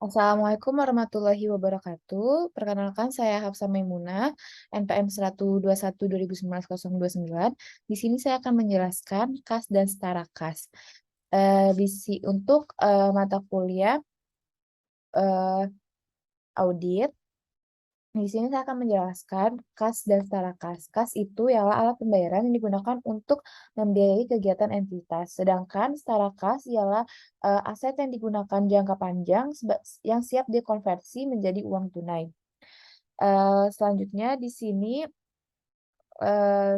Assalamualaikum warahmatullahi wabarakatuh. Perkenalkan saya Hafsah Maimunah, NPM 121 2019 029. Di sini saya akan menjelaskan kas dan setara kas. Untuk mata kuliah eh, audit, di sini saya akan menjelaskan kas dan setara kas. Kas itu ialah alat pembayaran yang digunakan untuk membiayai kegiatan entitas. Sedangkan setara kas ialah aset yang digunakan jangka panjang yang siap dikonversi menjadi uang tunai. Selanjutnya di sini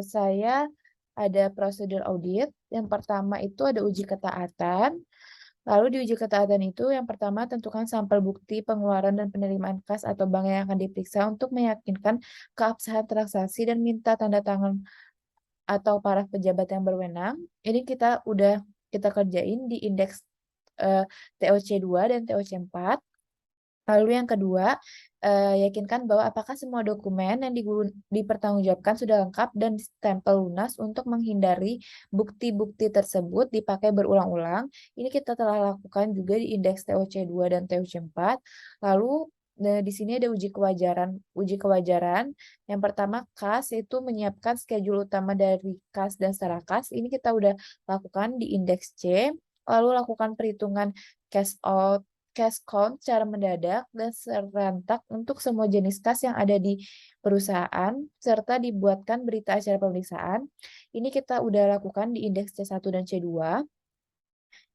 saya ada prosedur audit. Yang pertama itu ada uji ketaatan. Lalu di uji ketaatan itu yang pertama tentukan sampel bukti pengeluaran dan penerimaan kas atau bank yang akan diperiksa untuk meyakinkan keabsahan transaksi dan minta tanda tangan atau para pejabat yang berwenang. Ini kita kerjain di indeks TOC2 dan TOC4. Lalu yang kedua, yakinkan bahwa apakah semua dokumen yang dipertanggungjawabkan sudah lengkap dan stempel lunas untuk menghindari bukti-bukti tersebut dipakai berulang-ulang. Ini kita telah lakukan juga di indeks TOC2 dan TOC4. Lalu di sini ada uji kewajaran. Uji kewajaran yang pertama kas itu menyiapkan schedule utama dari kas dan setara kas. Ini kita udah lakukan di indeks C. Lalu lakukan perhitungan cash out cash count secara mendadak dan serentak untuk semua jenis kas yang ada di perusahaan, serta dibuatkan berita acara pemeriksaan. Ini kita udah lakukan di indeks C1 dan C2.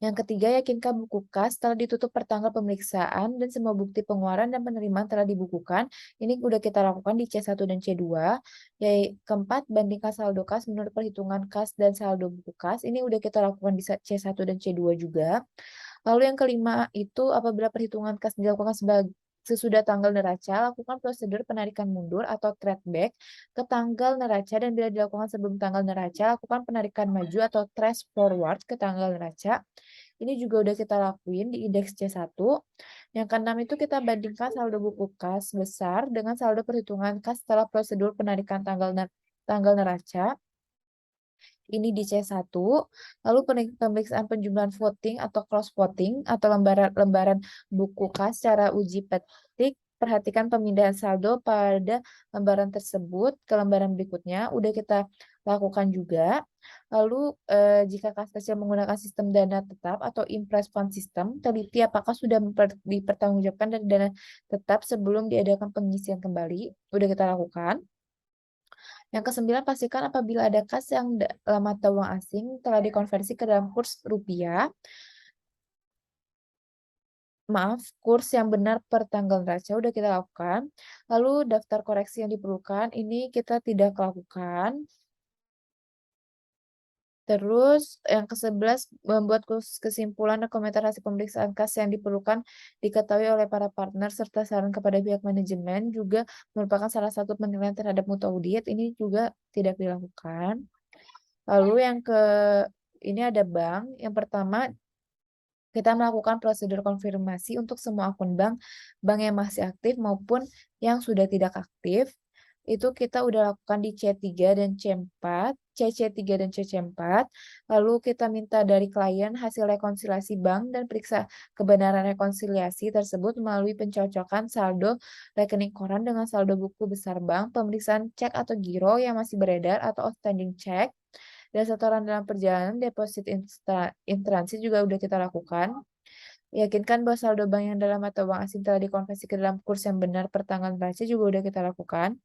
Yang ketiga, yakinkan buku kas telah ditutup per tanggal pemeriksaan dan semua bukti pengeluaran dan penerimaan telah dibukukan. Ini udah kita lakukan di C1 dan C2. Keempat, bandingkan saldo kas menurut perhitungan kas dan saldo buku kas. Ini udah kita lakukan di C1 dan C2 juga. Lalu yang kelima itu apabila perhitungan kas dilakukan sesudah tanggal neraca, lakukan prosedur penarikan mundur atau traceback ke tanggal neraca dan bila dilakukan sebelum tanggal neraca, lakukan penarikan maju atau trace forward ke tanggal neraca. Ini juga udah kita lakuin di indeks C1. Yang keenam itu kita bandingkan saldo buku kas besar dengan saldo perhitungan kas setelah prosedur penarikan tanggal neraca. Ini di C1, lalu pemeriksaan penjumlahan voting atau cross voting atau lembaran buku kas secara uji petik. Perhatikan pemindahan saldo pada lembaran tersebut ke lembaran berikutnya. Udah kita lakukan juga. Lalu jika kas kecil menggunakan sistem dana tetap atau impress fund system, teliti apakah sudah dipertanggungjawabkan dari dana tetap sebelum diadakan pengisian kembali. Udah kita lakukan. Yang kesembilan, pastikan apabila ada kas yang dalam mata uang asing telah dikonversi ke dalam kurs rupiah. Maaf, kurs yang benar per tanggal neraca udah kita lakukan. Lalu daftar koreksi yang diperlukan ini kita tidak lakukan. Terus yang ke-11 membuat kesimpulan dan komentar hasil pemeriksaan kas yang diperlukan diketahui oleh para partner serta saran kepada pihak manajemen juga merupakan salah satu penilaian terhadap mutu audit. Ini juga tidak dilakukan. Lalu ini ada bank. Yang pertama, kita melakukan prosedur konfirmasi untuk semua akun bank yang masih aktif maupun yang sudah tidak aktif. Itu kita udah lakukan di C3 dan C4, CC3 dan CC4. Lalu kita minta dari klien hasil rekonsiliasi bank dan periksa kebenaran rekonsiliasi tersebut melalui pencocokan saldo rekening koran dengan saldo buku besar bank, pemeriksaan cek atau giro yang masih beredar atau outstanding check, dan setoran dalam perjalanan deposit in transit juga udah kita lakukan. Yakinkan bahwa saldo bank yang dalam mata uang asing telah dikonversi ke dalam kurs yang benar per tanggal neraca juga udah kita lakukan.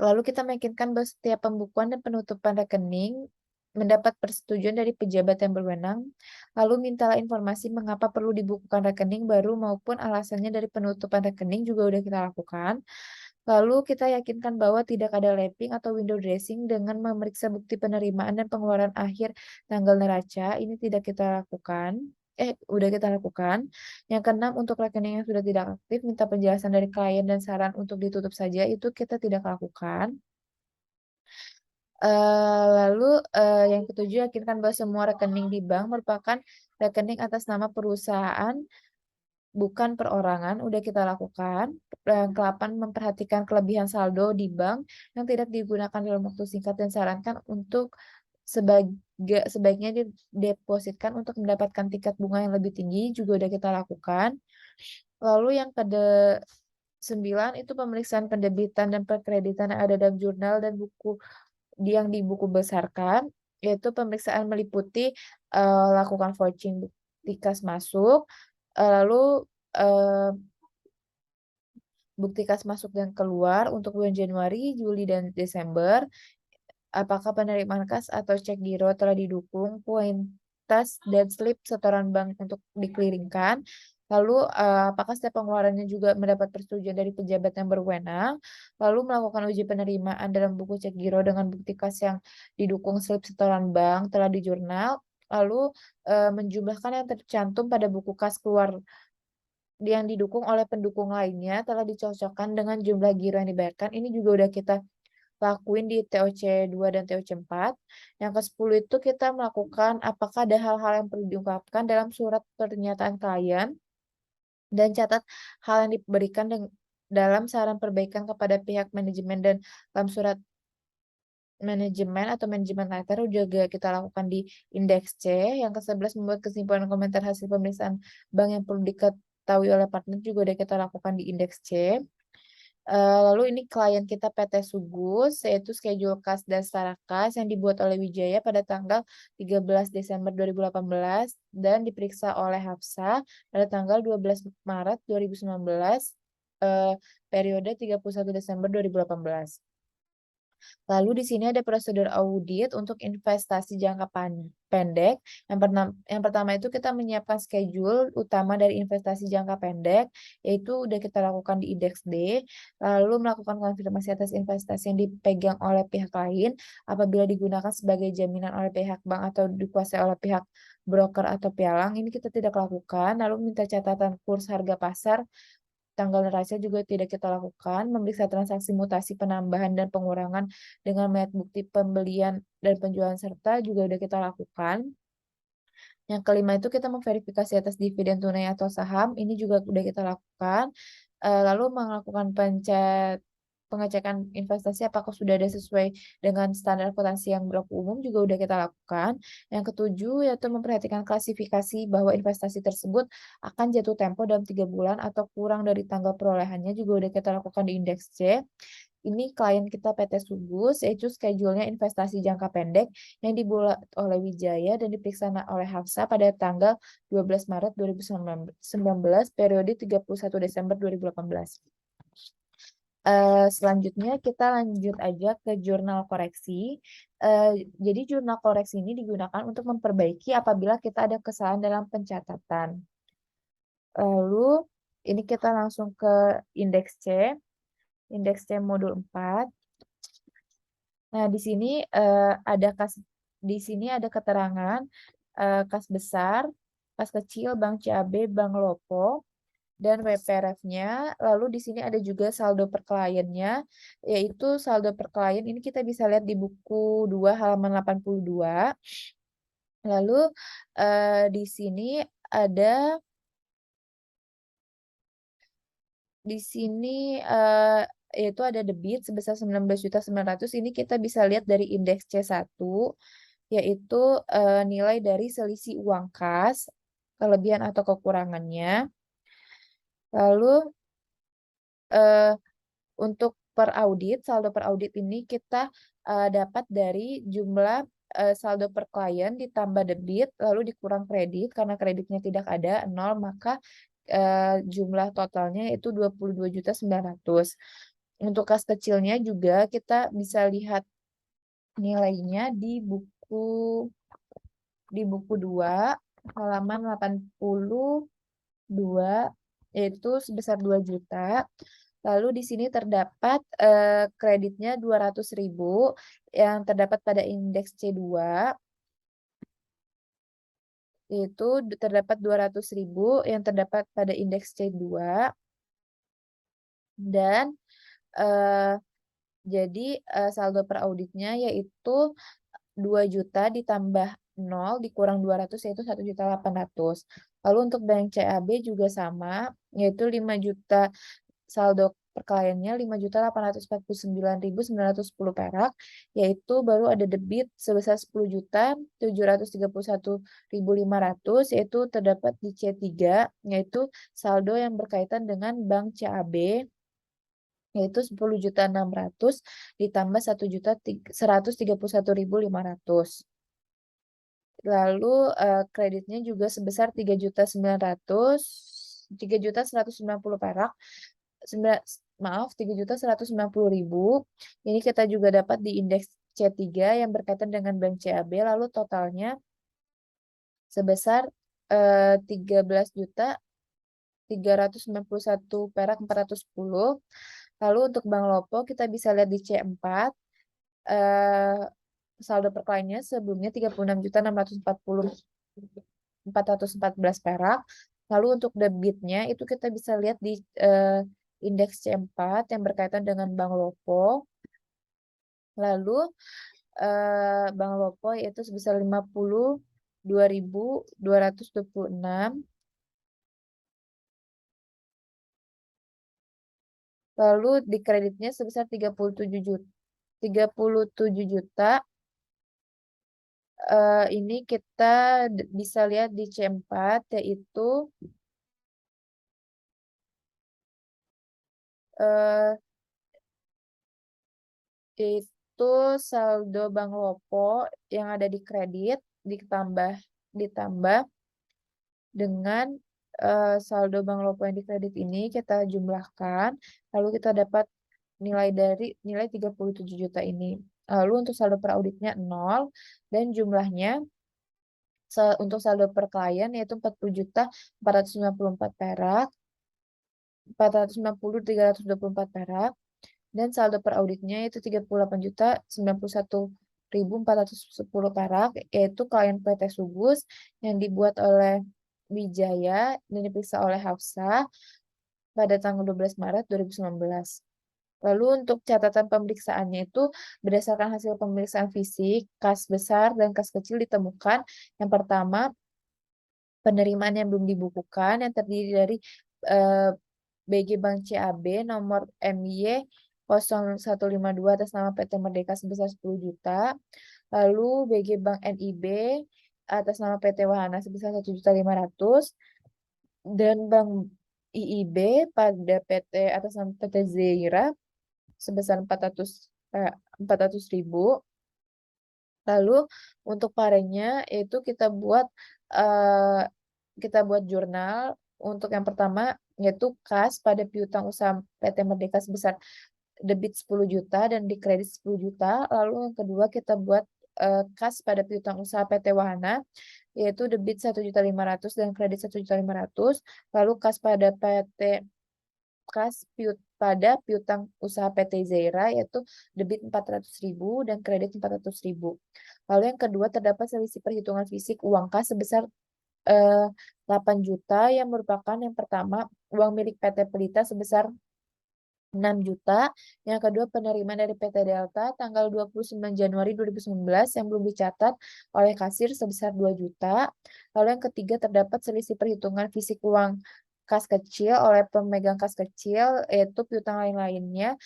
Lalu kita meyakinkan bahwa setiap pembukuan dan penutupan rekening mendapat persetujuan dari pejabat yang berwenang. Lalu mintalah informasi mengapa perlu dibukukan rekening baru maupun alasannya dari penutupan rekening juga udah kita lakukan. Lalu kita yakinkan bahwa tidak ada lapping atau window dressing dengan memeriksa bukti penerimaan dan pengeluaran akhir tanggal neraca. Ini tidak kita lakukan. Udah kita lakukan. Yang keenam, untuk rekening yang sudah tidak aktif, minta penjelasan dari klien dan saran untuk ditutup saja. Itu kita tidak lakukan. Lalu yang ketujuh, yakinkan bahwa semua rekening di bank merupakan rekening atas nama perusahaan bukan perorangan, udah kita lakukan. Yang ke-8, memperhatikan kelebihan saldo di bank yang tidak digunakan dalam waktu singkat dan sarankan untuk sebaiknya didepositkan untuk mendapatkan tingkat bunga yang lebih tinggi juga udah kita lakukan. Lalu yang ke-9 itu pemeriksaan pendebitan dan perkreditan yang ada dalam jurnal dan buku yang di buku besarkan, yaitu pemeriksaan meliputi, lakukan vouching bukti kas masuk, lalu, eee, bukti kas masuk dan keluar untuk bulan Januari, Juli, dan Desember. Apakah penerimaan kas atau cek giro telah didukung, kuitansi dan slip setoran bank untuk dikeluarkan. Lalu, apakah setiap pengeluarannya juga mendapat persetujuan dari pejabat yang berwenang. Lalu melakukan uji penerimaan dalam buku cek giro dengan bukti kas yang didukung slip setoran bank telah di jurnal. Lalu, menjumlahkan yang tercantum pada buku kas keluar yang didukung oleh pendukung lainnya telah dicocokkan dengan jumlah giro yang dibayarkan. Ini juga udah kita lakuin di TOC 2 dan TOC 4. Yang ke-10 itu kita melakukan apakah ada hal-hal yang perlu diungkapkan dalam surat pernyataan klien, dan catat hal yang diberikan dalam saran perbaikan kepada pihak manajemen dan dalam surat manajemen atau manajemen letter juga kita lakukan di indeks C. Yang ke-11 membuat kesimpulan komentar hasil pemeriksaan bank yang perlu diketahui oleh partner juga udah kita lakukan di indeks C. Lalu ini klien kita PT Sugus, yaitu schedule kas dan setara kas yang dibuat oleh Wijaya pada tanggal 13 Desember 2018 dan diperiksa oleh Hafsa pada tanggal 12 Maret 2019, periode 31 Desember 2018. Lalu di sini ada prosedur audit untuk investasi jangka pendek. Yang pertama itu kita menyiapkan schedule utama dari investasi jangka pendek, yaitu udah kita lakukan di indeks D. Lalu melakukan konfirmasi atas investasi yang dipegang oleh pihak lain apabila digunakan sebagai jaminan oleh pihak bank atau dikuasai oleh pihak broker atau pialang. Ini kita tidak lakukan. Lalu minta catatan kurs harga pasar tanggal neraca juga tidak kita lakukan, memeriksa transaksi mutasi penambahan dan pengurangan dengan melihat bukti pembelian dan penjualan serta juga udah kita lakukan. Yang kelima itu kita memverifikasi atas dividen tunai atau saham, ini juga udah kita lakukan. Lalu melakukan pengecekan investasi apakah sudah ada sesuai dengan standar akuntansi yang berlaku umum juga udah kita lakukan. Yang ketujuh yaitu memperhatikan klasifikasi bahwa investasi tersebut akan jatuh tempo dalam 3 bulan atau kurang dari tanggal perolehannya juga udah kita lakukan di indeks C. Ini klien kita PT Sugus, yaitu schedule-nya investasi jangka pendek yang dibuat oleh Wijaya dan diperiksa oleh Hafsa pada tanggal 12 Maret 2019, periode 31 Desember 2018. Selanjutnya kita lanjut aja ke jurnal koreksi. Jadi jurnal koreksi ini digunakan untuk memperbaiki apabila kita ada kesalahan dalam pencatatan. Lalu ini kita langsung ke indeks C. Indeks C modul 4. Nah, di sini ada keterangan kas besar, kas kecil, Bank CAB, Bank Lopo, dan WPRF-nya. Lalu di sini ada juga saldo per kliennya, yaitu saldo per klien ini kita bisa lihat di buku 2 halaman 82. Lalu di sini ada yaitu ada debit sebesar 19.900.000. Ini kita bisa lihat dari indeks C1, yaitu nilai dari selisih uang kas, kelebihan atau kekurangannya. Lalu untuk saldo per audit ini kita dapat dari jumlah saldo per klien ditambah debit, lalu dikurang kredit, karena kreditnya tidak ada, 0, maka jumlah totalnya itu 22.900.000. Untuk kas kecilnya juga kita bisa lihat nilainya di buku 2 halaman 82, yaitu sebesar 2 juta. Lalu di sini terdapat kreditnya 200.000 yang terdapat pada indeks C2, yaitu terdapat 200.000 yang terdapat pada indeks C2, dan jadi saldo per auditnya yaitu 2 juta ditambah 0 dikurang 200 yaitu 1.800.000. Lalu untuk bank CAB juga sama, yaitu 5 juta saldo per kliennya 5.849.910 perak, yaitu baru ada debit sebesar 10.731.500, yaitu terdapat di C3, yaitu saldo yang berkaitan dengan Bank CAB, yaitu 10.600.000 ditambah 1.131.500. Lalu kreditnya juga sebesar 3.190 perak, 3.190.000. Ini kita juga dapat di indeks C3 yang berkaitan dengan Bank CAB, lalu totalnya sebesar 13.391 perak 410. Lalu untuk Bank Lopo kita bisa lihat di C4, saldo per kliennya sebelumnya 36.640.414 perak. Lalu untuk debitnya itu kita bisa lihat di indeks C4 yang berkaitan dengan Bank Lopo. Lalu Bank Lopo yaitu sebesar 52.226. Lalu di kreditnya sebesar 37 juta. Ini kita bisa lihat di C4, yaitu saldo Bank Lopo yang ada di kredit ditambah dengan saldo Bank Lopo yang di kredit ini kita jumlahkan, lalu kita dapat nilai 37 juta ini. Lalu untuk saldo per auditnya 0, dan jumlahnya untuk saldo per klien yaitu 40.494 perak, 490.324 perak, dan saldo per auditnya yaitu 38.091.410 perak, yaitu klien PT Sugus yang dibuat oleh Wijaya dan diperiksa oleh Hafsa pada tanggal 12 Maret 2019. Lalu untuk catatan pemeriksaannya itu berdasarkan hasil pemeriksaan fisik, kas besar dan kas kecil ditemukan yang pertama penerimaan yang belum dibukukan yang terdiri dari BG Bank CAB nomor MY 0152 atas nama PT Merdeka sebesar 10 juta. Lalu BG Bank NIB atas nama PT Wahana sebesar 1.500.000 dan Bank IIB pada PT atas nama PT Zeira sebesar 400.000. Lalu untuk parenya itu kita buat jurnal. Untuk yang pertama yaitu kas pada piutang usaha PT Merdeka sebesar debit 10 juta dan di kredit 10 juta. Lalu yang kedua kita buat kas pada piutang usaha PT Wahana yaitu debit 1.500.000 dan kredit 1.500.000. Lalu kas pada piutang usaha PT Zeira yaitu debit 400.000 dan kredit 400.000. Lalu yang kedua terdapat selisih perhitungan fisik uang kas sebesar 8 juta yang merupakan yang pertama uang milik PT Pelita sebesar 6 juta, yang kedua penerimaan dari PT Delta tanggal 29 Januari 2019 yang belum dicatat oleh kasir sebesar 2 juta. Lalu yang ketiga terdapat selisih perhitungan fisik uang kas kecil oleh pemegang kas kecil yaitu piutang lain-lainnya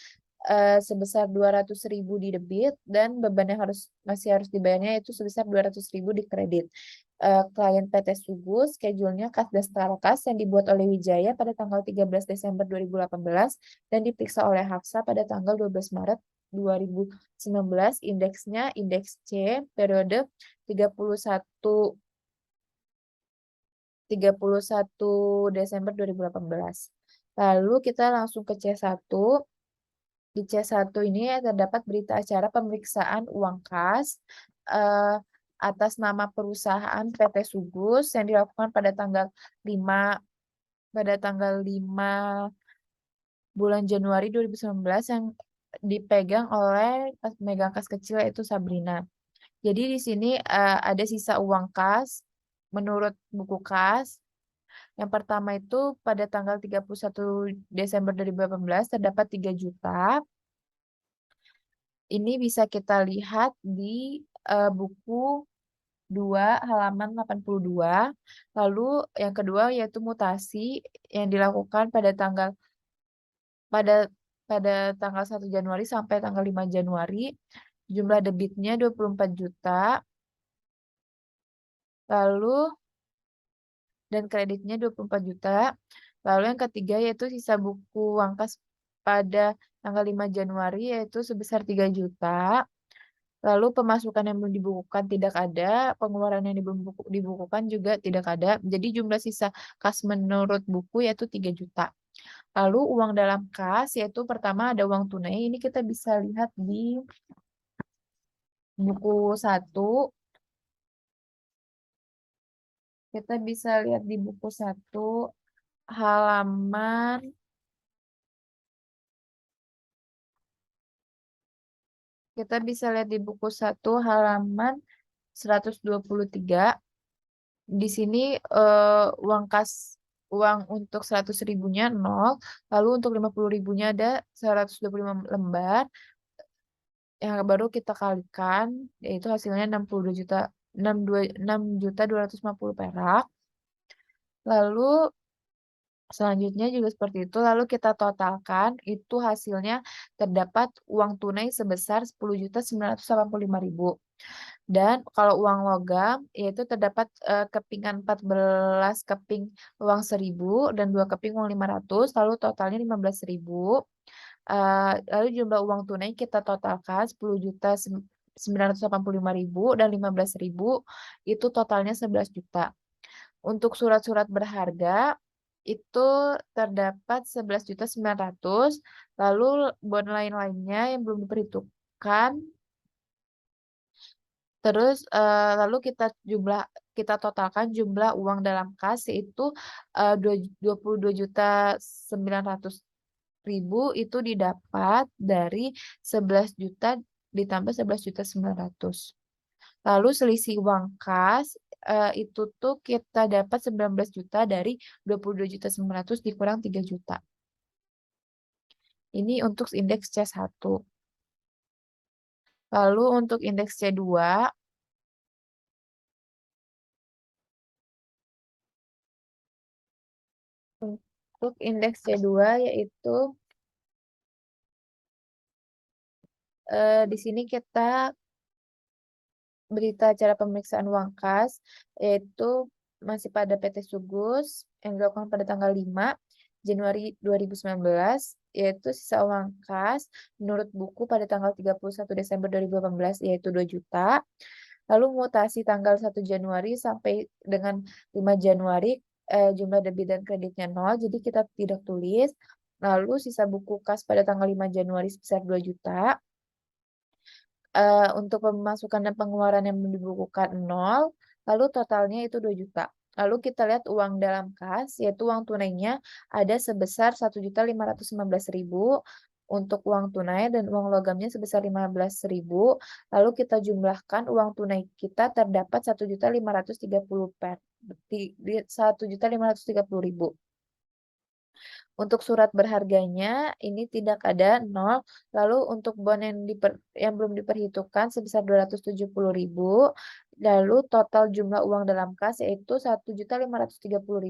sebesar 200.000 di debit dan beban yang masih harus dibayarnya itu sebesar 200.000 di kredit. Klien PT Sugus, schedule-nya kas dasar kas yang dibuat oleh Wijaya pada tanggal 13 Desember 2018 dan diperiksa oleh Hafsa pada tanggal 12 Maret 2019, indeksnya indeks C periode 31 Desember 2018. Lalu kita langsung ke C1. Di C1 ini terdapat berita acara pemeriksaan uang kas atas nama perusahaan PT Sugus yang dilakukan pada tanggal 5 bulan Januari 2019 yang dipegang oleh pemegang kas kecil yaitu Sabrina. Jadi di sini ada sisa uang kas menurut buku kas. Yang pertama itu pada tanggal 31 Desember 2018 terdapat 3 juta. Ini bisa kita lihat di buku 2 halaman 82. Lalu yang kedua yaitu mutasi yang dilakukan pada tanggal pada pada tanggal 1 Januari sampai tanggal 5 Januari, jumlah debitnya 24 juta, lalu dan kreditnya 24 juta. Lalu yang ketiga yaitu sisa buku uang kas pada tanggal 5 Januari yaitu sebesar 3 juta. Lalu pemasukan yang belum dibukukan tidak ada, pengeluaran yang dibukukan juga tidak ada. Jadi jumlah sisa kas menurut buku yaitu 3 juta. Lalu uang dalam kas yaitu pertama ada uang tunai. Ini kita bisa lihat di buku 1. Kita bisa lihat di buku 1 halaman kita bisa lihat di buku 1 halaman 123. Di sini uang kas uang untuk 100 ribunya 0, lalu untuk 50 ribunya ada 125 lembar yang baru kita kalikan yaitu hasilnya 62 juta 6 juta 250 perak. Lalu selanjutnya juga seperti itu. Lalu kita totalkan itu hasilnya terdapat uang tunai sebesar 10.985.000. Dan kalau uang logam yaitu terdapat kepingan 14 keping uang 1.000 dan 2 keping uang 500 lalu totalnya 15.000. Lalu jumlah uang tunai kita totalkan 10.985.000 dan 15.000 itu totalnya 11 juta. Untuk surat-surat berharga itu terdapat 11.900.000, lalu bond lain-lainnya yang belum diperhitungkan. Terus lalu kita totalkan jumlah uang dalam kas yaitu 22.900.000 itu didapat dari 11 juta ditambah 11.900.000. Lalu selisih uang kas itu tuh kita dapat 19 juta dari 22.900.000 dikurang 3 juta. Ini untuk indeks C1. Lalu untuk indeks C2, untuk indeks C2 yaitu di sini kita berita acara pemeriksaan uang kas yaitu masih pada PT Sugus yang dilakukan pada tanggal 5 Januari 2019 yaitu sisa uang kas menurut buku pada tanggal 31 Desember 2018 yaitu 2 juta. Lalu mutasi tanggal 1 Januari sampai dengan 5 Januari jumlah debit dan kreditnya 0 jadi kita tidak tulis. Lalu sisa buku kas pada tanggal 5 Januari sebesar 2 juta. Untuk pemasukan dan pengeluaran yang dibukukan 0, lalu totalnya itu 2 juta. Lalu kita lihat uang dalam kas, yaitu uang tunainya ada sebesar 1.515.000 untuk uang tunai dan uang logamnya sebesar 15.000. Lalu kita jumlahkan uang tunai kita terdapat 1.530.000. Untuk surat berharganya ini tidak ada 0. Lalu untuk bond yang belum diperhitungkan sebesar 270.000. Lalu total jumlah uang dalam kas yaitu 1.530.000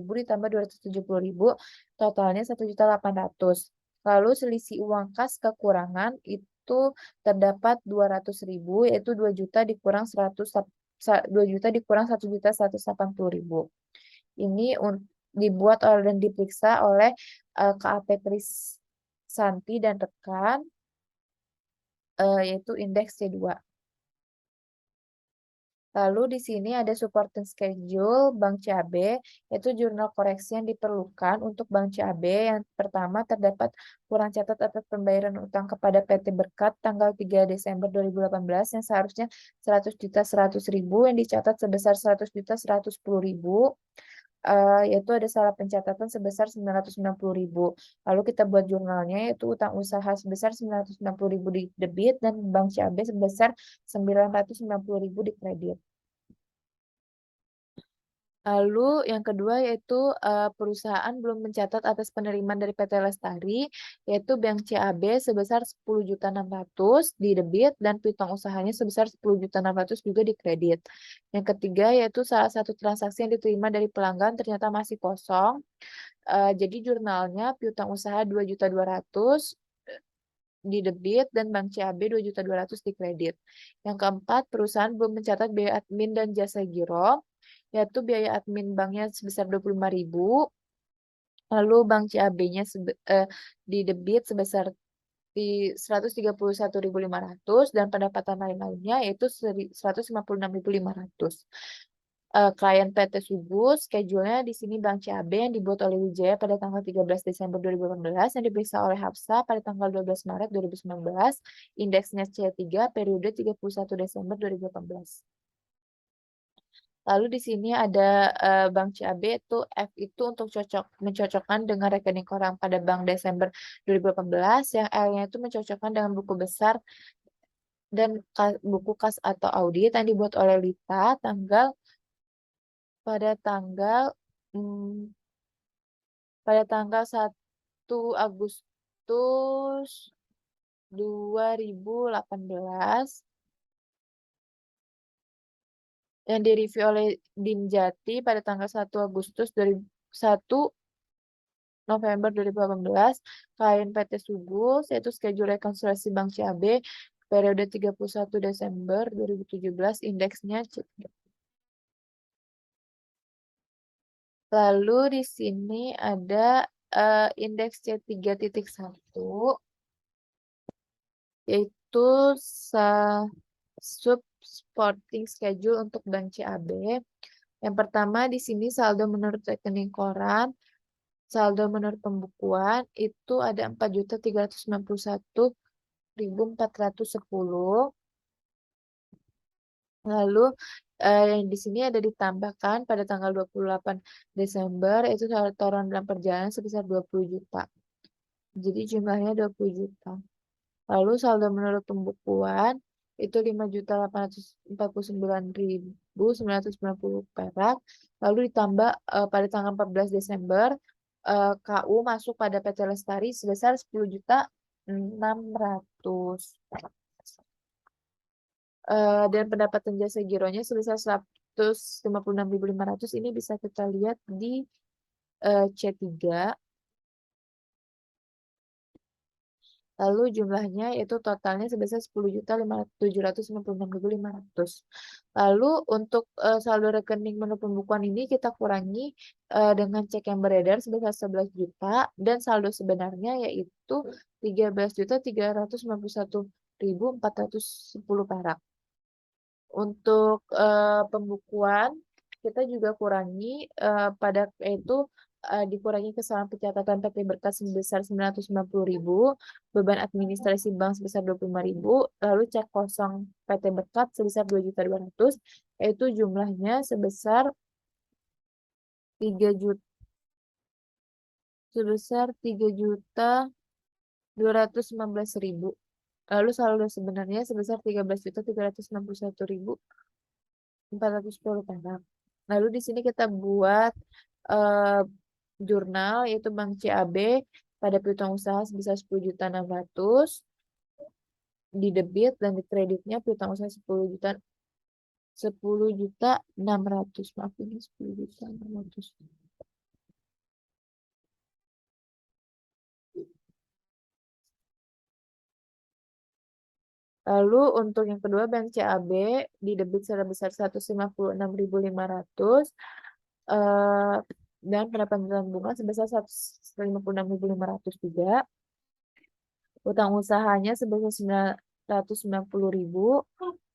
ditambah 270.000 totalnya 1.800.000. Lalu selisih uang kas kekurangan itu terdapat 200.000 yaitu 2 juta dikurang 2 juta dikurang 1.180.000. Ini dibuat dan diperiksa oleh KAP Krisanti dan rekan yaitu indeks C2. Lalu di sini ada supporting schedule Bank CAB, yaitu jurnal koreksi yang diperlukan untuk Bank CAB. Yang pertama terdapat kurang catat atas pembayaran utang kepada PT Berkat tanggal 3 Desember 2018 yang seharusnya 100.100.000 yang dicatat sebesar 100.110.000. Yaitu ada salah pencatatan sebesar 990.000. Lalu kita buat jurnalnya yaitu utang usaha sebesar 990.000 di debit dan Bank CAB sebesar 990.000 di kredit. Lalu yang kedua yaitu, perusahaan belum mencatat atas penerimaan dari PT Lestari, yaitu Bank CAB sebesar 10.600.000 di debit dan piutang usahanya sebesar 10.600.000 juga di kredit. Yang ketiga yaitu salah satu transaksi yang diterima dari pelanggan ternyata masih kosong, jadi jurnalnya piutang usaha 2.200.000 di debit dan Bank CAB 2.200.000 di kredit. Yang keempat, perusahaan belum mencatat biaya admin dan jasa giro, yaitu biaya admin banknya sebesar 25.000, lalu Bank CAB-nya di debit sebesar 131.500 dan pendapatan lain-lainnya yaitu 156.500. Klien PT Subuh, schedule-nya di sini Bank CAB yang dibuat oleh Wijaya pada tanggal 13 Desember 2018 yang diperiksa oleh Hafsa pada tanggal 12 Maret 2019, indeksnya C3 periode 31 Desember 2018. Lalu di sini ada Bank CAB itu F itu untuk mencocokkan dengan rekening koran pada Bank Desember 2018, yang L-nya itu mencocokkan dengan buku besar dan buku kas atau audit yang dibuat oleh Lita pada tanggal hmm, pada tanggal 1 Agustus 2018 yang direview oleh Dimjati pada tanggal 1 Agustus 1 November 2018, klien PT Subuh, yaitu schedule rekonsiliasi Bank CAB periode 31 Desember 2017, indeksnya C3. Lalu di sini ada indeks C3.1, yaitu supporting schedule untuk Bank CAB. Yang pertama di sini saldo menurut rekening koran, saldo menurut pembukuan itu ada 4.391.410. Lalu di sini ada ditambahkan pada tanggal 28 Desember itu setoran dalam perjalanan sebesar 20 juta. Jadi jumlahnya 20 juta. Lalu saldo menurut pembukuan itu 5.849.990 perak. Lalu ditambah pada tanggal 14 Desember KU masuk pada PT Lestari sebesar 10.600. Dan pendapatan jasa gironya sebesar 156.500, ini bisa kita lihat di C3. Lalu jumlahnya yaitu totalnya sebesar 10.756.500. Lalu untuk saldo rekening menurut pembukuan ini kita kurangi dengan cek yang beredar sebesar 11 juta dan saldo sebenarnya yaitu 13.391.410 perak. Untuk pembukuan kita juga kurangi dikurangi kesalahan pencatatan PT Berkas sebesar 990.000, beban administrasi bank sebesar 25.000, lalu cek kosong PT Berkat sebesar 2.200.000, yaitu jumlahnya sebesar 3.219.000. Lalu saldo sebenarnya sebesar 13.361.410 perak. Lalu di sini kita buat jurnal yaitu Bank CAB pada piutang usaha sebesar 10.600.000 di debit dan di kreditnya piutang usaha 10.600.000. Maaf ini 10.600.000. Lalu untuk yang kedua Bank CAB di debit sebesar 156.500 dan pendapatan bunga sebesar 156.500 juga. Utang usahanya sebesar 990.000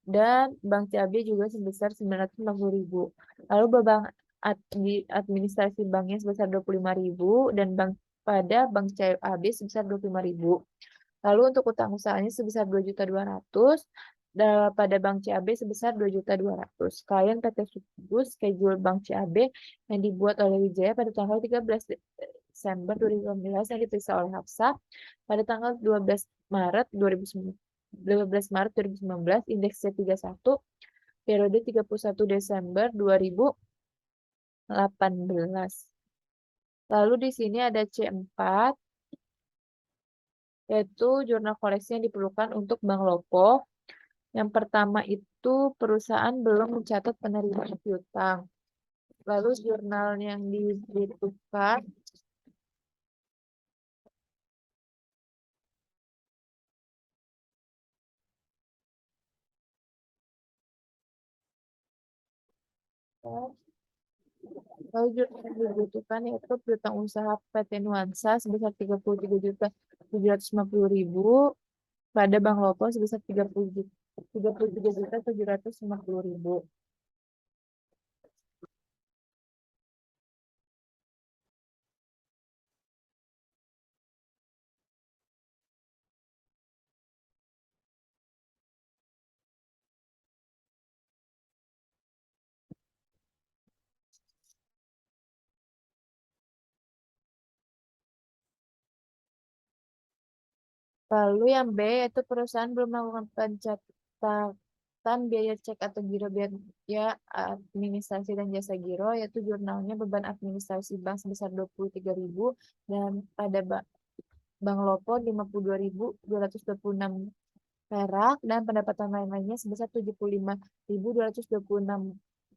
dan Bank CAB juga sebesar 960.000. Lalu beban administrasi banknya sebesar 25.000 dan Bank CAB sebesar 25.000. Lalu untuk utang usahanya sebesar 2.200.000 dan pada Bank CAB sebesar 2.200.000. Klien PT Subuh schedule Bank CAB yang dibuat oleh Wijaya pada tanggal 13 Desember 2019 yang diperiksa oleh Hafsa pada tanggal 12 Maret 2019, indeks C31 periode 31 Desember 2019 18. Lalu di sini ada C4, yaitu jurnal koleksi yang diperlukan untuk Bank Lopo. Yang pertama itu perusahaan belum mencatat penerimaan piutang. Lalu jurnal yang dibutuhkan lalu jurnal yang dibutuhkan yaitu piutang usaha PT Nuansa sebesar 33.750.000 pada Bank Lopo sebesar 33.750.000. Lalu yang B yaitu perusahaan belum melakukan pencatatan biaya cek atau giro biaya administrasi dan jasa giro, yaitu jurnalnya beban administrasi bank sebesar 23.000 dan pada Bank Lopo 52.226 perak dan pendapatan lain-lainnya sebesar 75.226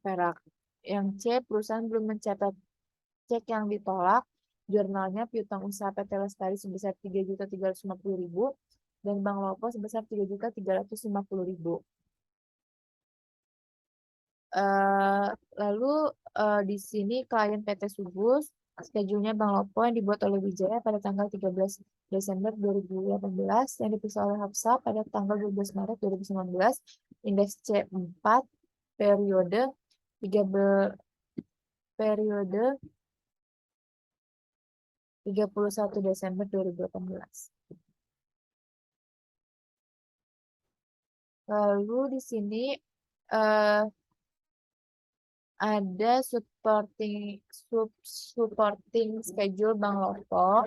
perak. Yang C, perusahaan belum mencatat cek yang ditolak, jurnalnya piutang usaha PT Lestari sebesar 3.350.000 dan Bank Lopo sebesar 3.350.000. Lalu di sini klien PT Subus, schedule-nya Bank Lopo yang dibuat oleh Wijaya pada tanggal 13 Desember 2018 yang diperiksa oleh Hapsa pada tanggal 12 Maret 2019, indeks C4 periode 31 Desember 2018. Lalu di sini uh, ada supporting schedule Bank Lopo.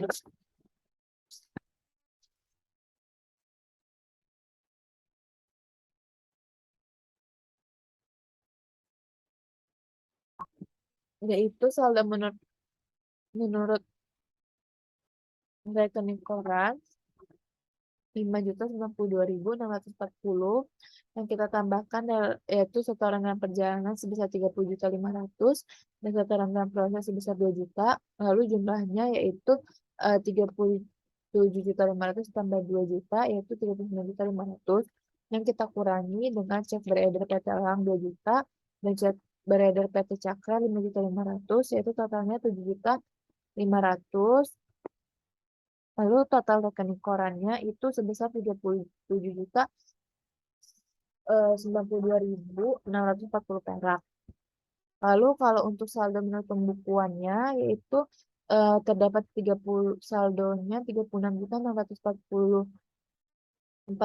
Yaitu saldo menurut rekening koran 5.092.640 yang kita tambahkan yaitu setoran dalam perjalanan sebesar 30.500 dan setoran dalam proses sebesar 2 juta. Lalu jumlahnya yaitu 37.500 tambah 2 juta yaitu 39.500 yang kita kurangi dengan cek beredar PT Elang 2 juta dan cek beredar PT Cakra 5.500 yaitu totalnya 7.500. Lalu total rekening korannya itu sebesar 37.092.640 perak. Lalu kalau untuk saldo menurut pembukuannya yaitu terdapat 30 saldonya 36.640.414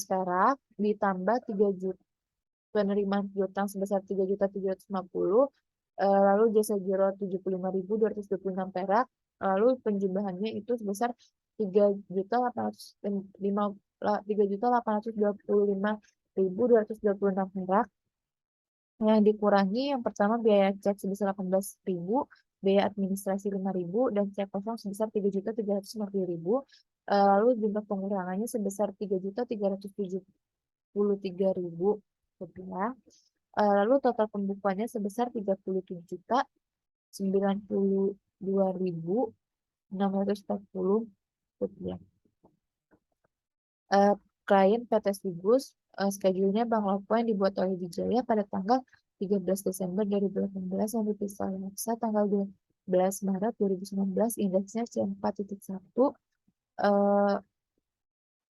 perak ditambah 3 juta penerimaan piutang sebesar 3.750, lalu jasa giro 75.226 perak, lalu penjumlahannya itu sebesar 3.825.226 perak. Yang dikurangi yang pertama biaya cek sebesar 18.000, biaya administrasi 5.000 dan cek kosong sebesar 3.350.000. Lalu jumlah pengurangannya sebesar 3.373.000 rupiah. Lalu total pembukuannya sebesar 37.092.640 rupiah. Klien PT Subus, schedule-nya Bank Lopo yang dibuat oleh Wijaya pada tanggal 13 Desember 2018 yang diperiksa oleh Hapsa tanggal 12 Maret 2019, indeksnya C4.1,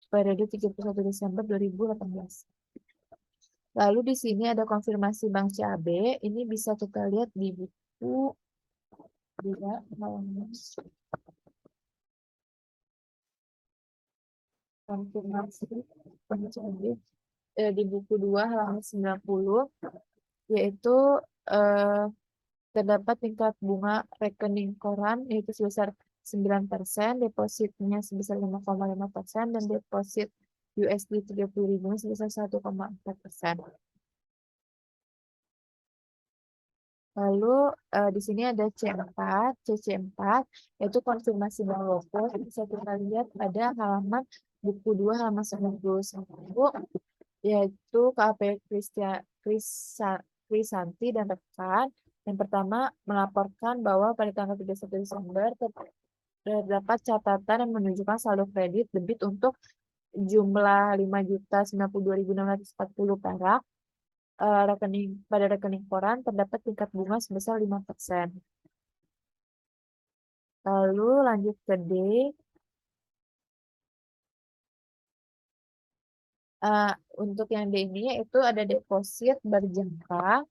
periode 31 Desember 2018. Lalu di sini ada konfirmasi Bank CAB, ini bisa kita lihat di buku 2 halaman konfirmasi Bank CAB di buku 2 halaman 90, yaitu terdapat tingkat bunga rekening koran yaitu sebesar 9%, depositnya sebesar 5,5% dan deposit USD 30.000 sebesar 1,4%. Lalu di sini ada C4, CC4, yaitu konfirmasi download. Bisa kita lihat ada halaman buku 2 halaman 91, yaitu KAP Krisanti dan rekan. Yang pertama melaporkan bahwa pada tanggal 31 Desember terdapat catatan yang menunjukkan saldo kredit debit untuk jumlah 5.092.640 perak. Pada rekening koran terdapat tingkat bunga sebesar 5%. Lalu lanjut ke D. Untuk yang D ini yaitu ada deposit berjangka.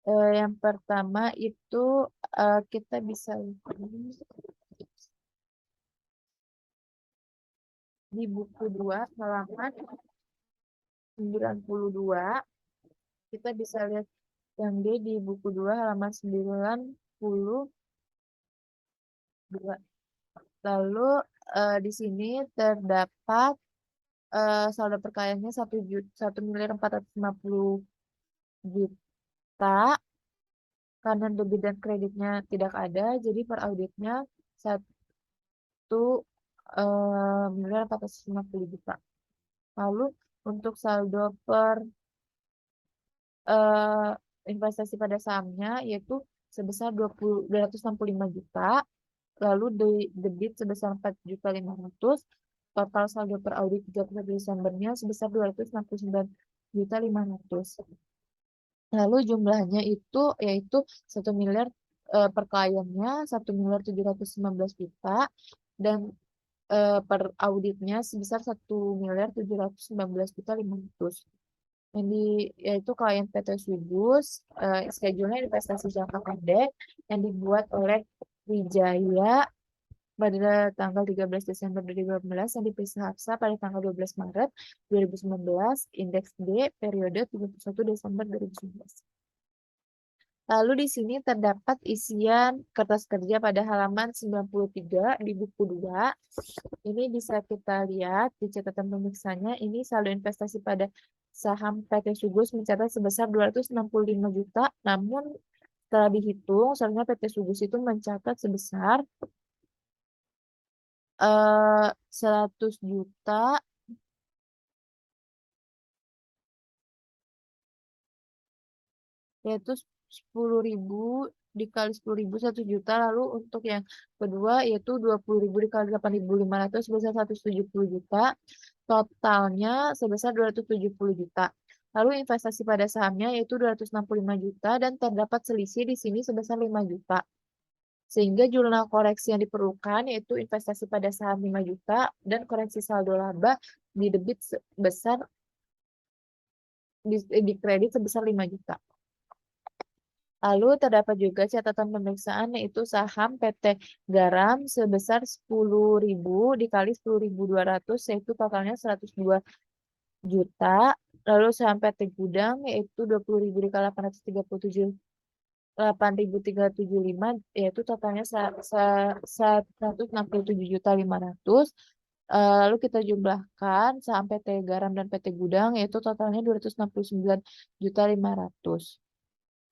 Yang pertama itu kita bisa lihat di buku 2 halaman 92. Kita bisa lihat yang D di buku 2 halaman 92. Lalu di sini terdapat saldo perkaliannya 1.450.000.000. Karena debit dan kreditnya tidak ada, jadi per auditnya 1.450.000.000. Lalu untuk saldo per investasi pada sahamnya yaitu sebesar 265 juta. Lalu debit sebesar 4.500.000. Total saldo per audit 31 Desembernya sebesar 269.500.000. Lalu jumlahnya itu yaitu 1 miliar per kliennya 1.719.000.000 dan per auditnya sebesar 1.719.500.000. Yaitu klien PT Subus, schedule-nya investasi jangka pendek yang dibuat oleh Wijaya pada tanggal 13 Desember 2018 yang diperiksa Hafsa pada tanggal 12 Maret 2019, indeks D periode 31 Desember 2019. Lalu di sini terdapat isian kertas kerja pada halaman 93 di buku 2. Ini bisa kita lihat di catatan pemeriksanya, ini saldo investasi pada saham PT Sugus mencatat sebesar 265 juta, namun setelah dihitung, seharusnya PT Sugus itu mencatat sebesar 100 juta, yaitu 10.000 dikali 10.000 1 juta. Lalu untuk yang kedua yaitu 20.000 dikali 8.500 sebesar 170 juta. Totalnya sebesar 270 juta. Lalu investasi pada sahamnya yaitu 265 juta dan terdapat selisih di sini sebesar 5 juta. Sehingga jurnal koreksi yang diperlukan yaitu investasi pada saham 5 juta dan koreksi saldo laba di debit sebesar di kredit sebesar 5 juta. Lalu terdapat juga catatan pemeriksaan yaitu saham PT Garam sebesar 10.000 dikali 10.200 yaitu totalnya 102 juta. Lalu saham PT Gudang yaitu 20.000 dikali 8.375 yaitu totalnya 167.500. Lalu kita jumlahkan saham PT Garam dan PT Gudang yaitu totalnya 269.500.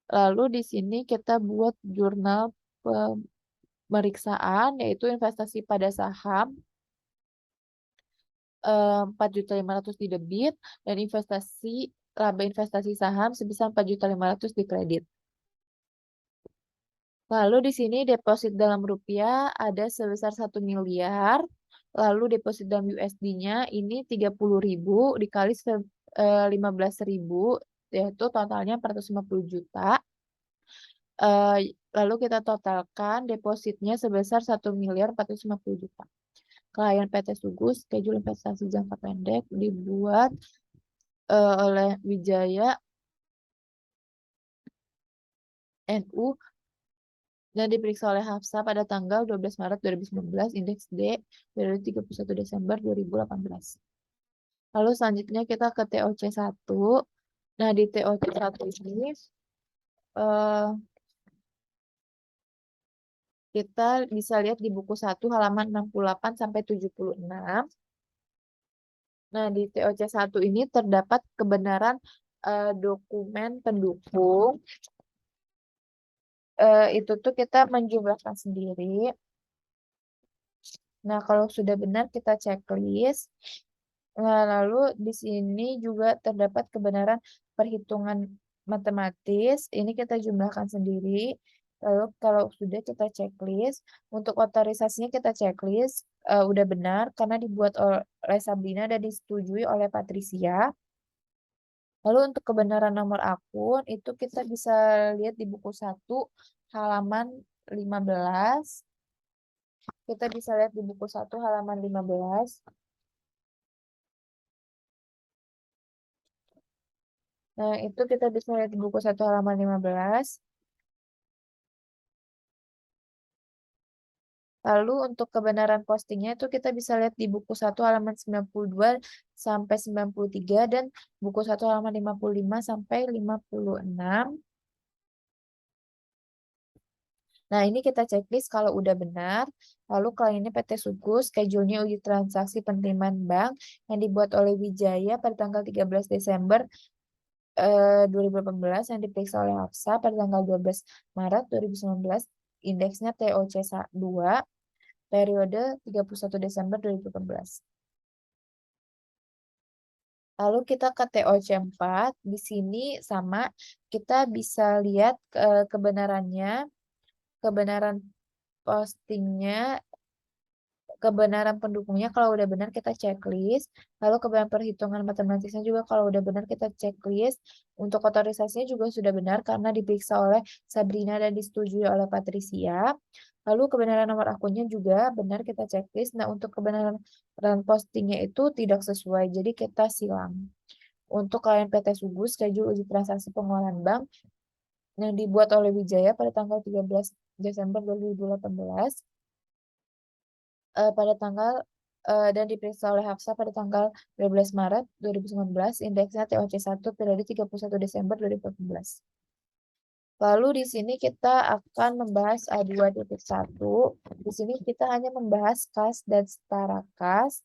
Lalu di sini kita buat jurnal pemeriksaan yaitu investasi pada saham 4.500.000 di debit dan laba investasi saham sebesar 4.500.000 di kredit. Lalu di sini deposit dalam rupiah ada sebesar 1 miliar. Lalu deposit dalam USD-nya ini 30.000 dikali 15.000 yaitu totalnya 450 juta. Lalu kita totalkan depositnya sebesar 1.450 juta. Klien PT Sugus, schedule investasi jangka pendek dibuat oleh Wijaya NU dan diperiksa oleh Hafsa pada tanggal 12 Maret 2019, indeks D periode 31 Desember 2018. Lalu selanjutnya kita ke TOC1. Nah, di TOC1 ini kita bisa lihat di buku 1 halaman 68 sampai 76. Nah, di TOC1 ini terdapat kebenaran dokumen pendukung, itu tuh kita menjumlahkan sendiri. Nah, kalau sudah benar kita checklist. Nah, lalu di sini juga terdapat kebenaran perhitungan matematis. Ini kita jumlahkan sendiri. Lalu kalau sudah kita checklist, untuk otorisasinya kita checklist, udah benar karena dibuat oleh Sabrina dan disetujui oleh Patricia. Lalu untuk kebenaran nomor akun itu kita bisa lihat di buku 1 halaman 15. Kita bisa lihat di buku 1 halaman 15. Nah, itu kita bisa lihat di buku 1 halaman 15. Lalu untuk kebenaran postingnya itu kita bisa lihat di buku 1 halaman 92 sampai 93 dan buku 1 halaman 55 sampai 56. Nah, ini kita checklist kalau udah benar. Lalu kliennya PT Sukus, schedule-nya uji transaksi penerimaan bank yang dibuat oleh Wijaya pada tanggal 13 Desember 2018 yang diperiksa oleh Hafsa pada tanggal 12 Maret 2019, indeksnya TOC2, periode 31 Desember 2018. Lalu kita ke TOC4, di sini sama kita bisa lihat kebenarannya, kebenaran postingnya, kebenaran pendukungnya kalau udah benar kita checklist, lalu kebenaran perhitungan matematisnya juga kalau udah benar kita checklist, untuk otorisasinya juga sudah benar karena diperiksa oleh Sabrina dan disetujui oleh Patricia, lalu kebenaran nomor akunnya juga benar kita checklist. Nah, untuk kebenaran postingnya itu tidak sesuai, jadi kita silang. Untuk klien PT Sugus, schedule uji transaksi pengeluaran bank yang dibuat oleh Wijaya pada tanggal 13 Desember 2018, pada tanggal dan diperiksa oleh Hafsa pada tanggal 12 Maret 2019, indeksnya TOC1 periode 31 Desember 2018. Lalu di sini kita akan membahas A2.1. Di sini kita hanya membahas kas dan setara kas.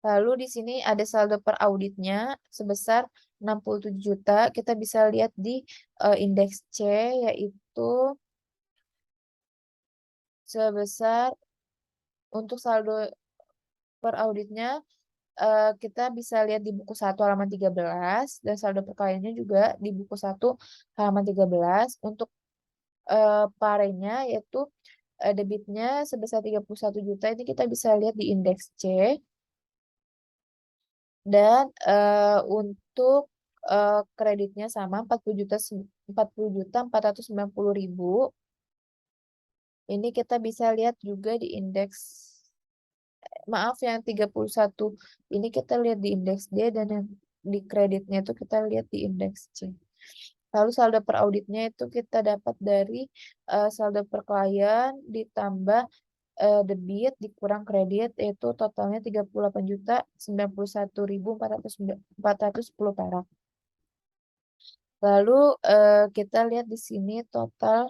Lalu di sini ada saldo per auditnya sebesar 67 juta. Kita bisa lihat di indeks C, yaitu sebesar untuk saldo per auditnya, kita bisa lihat di buku 1 halaman 13 dan saldo perkaliannya juga di buku 1 halaman 13. Untuk parenya yaitu debitnya sebesar 31 juta, ini kita bisa lihat di indeks C. Dan untuk kreditnya sama 40 juta 490.000. Ini kita bisa lihat juga di indeks, maaf, yang 31 ini kita lihat di indeks D dan yang di kreditnya itu kita lihat di indeks C. Lalu saldo per auditnya itu kita dapat dari saldo per klien ditambah debit dikurang kredit, yaitu totalnya 38.091.410 perak. Lalu kita lihat di sini total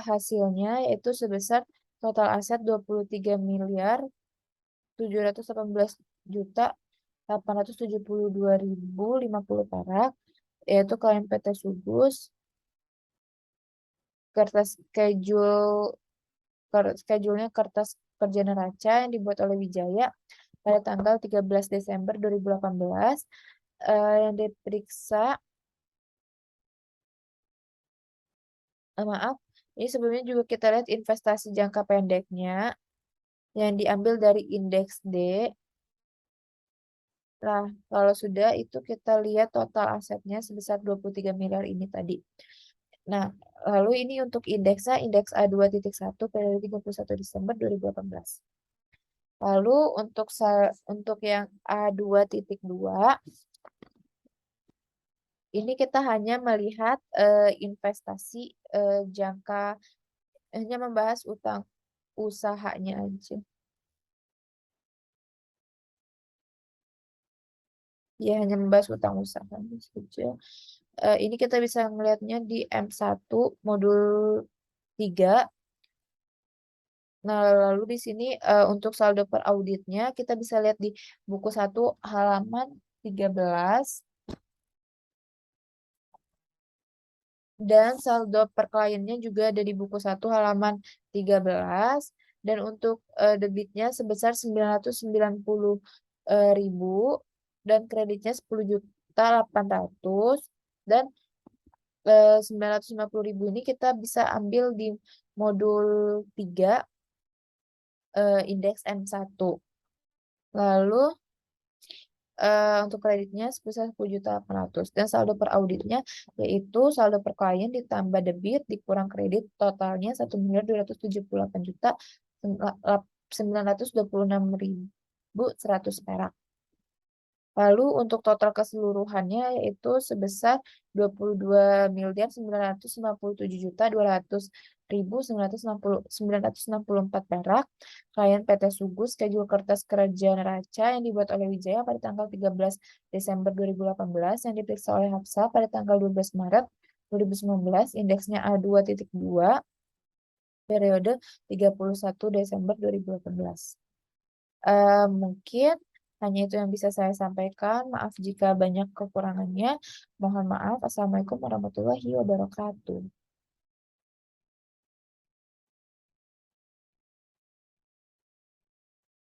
hasilnya yaitu sebesar total aset 23.718.872.050 perak, yaitu klien PT Sugus, kertas schedule-nya kertas kerja neraca yang dibuat oleh Wijaya pada tanggal 13 Desember 2018, yang diperiksa, maaf, ini sebelumnya juga kita lihat investasi jangka pendeknya yang diambil dari indeks D. Nah, kalau sudah itu kita lihat total asetnya sebesar 23 miliar ini tadi. Nah, lalu ini untuk indeksnya, indeks A2.1 periode 31 Desember 2018. Lalu untuk yang A2.2, ini kita hanya melihat investasi jangka, hanya membahas utang usahanya aja. Ya, hanya membahas utang usahanya saja. Ini kita bisa melihatnya di M1 modul 3. Nah, lalu di sini, untuk saldo per auditnya kita bisa lihat di buku 1 halaman 13 dan saldo per kliennya juga ada di buku 1 halaman 13 dan untuk, debitnya sebesar 990, ribu dan kreditnya 10.800.000 dan, 950.000 ini kita bisa ambil di modul 3, indeks M1. Lalu untuk kreditnya sebesar 10.800.000 dan saldo per auditnya yaitu saldo per klien ditambah debit dikurang kredit totalnya 1.278.926.100 perak. Lalu untuk total keseluruhannya yaitu sebesar 22.957.200.964 perak. Klien PT Sugus schedule kertas kerja neraca yang dibuat oleh Wijaya pada tanggal 13 Desember 2018 yang diperiksa oleh Hapsa pada tanggal 12 Maret 2019 indeksnya A2.2 periode 31 Desember 2018. Mungkin hanya itu yang bisa saya sampaikan. Maaf jika banyak kekurangannya. Mohon maaf. Assalamualaikum warahmatullahi wabarakatuh.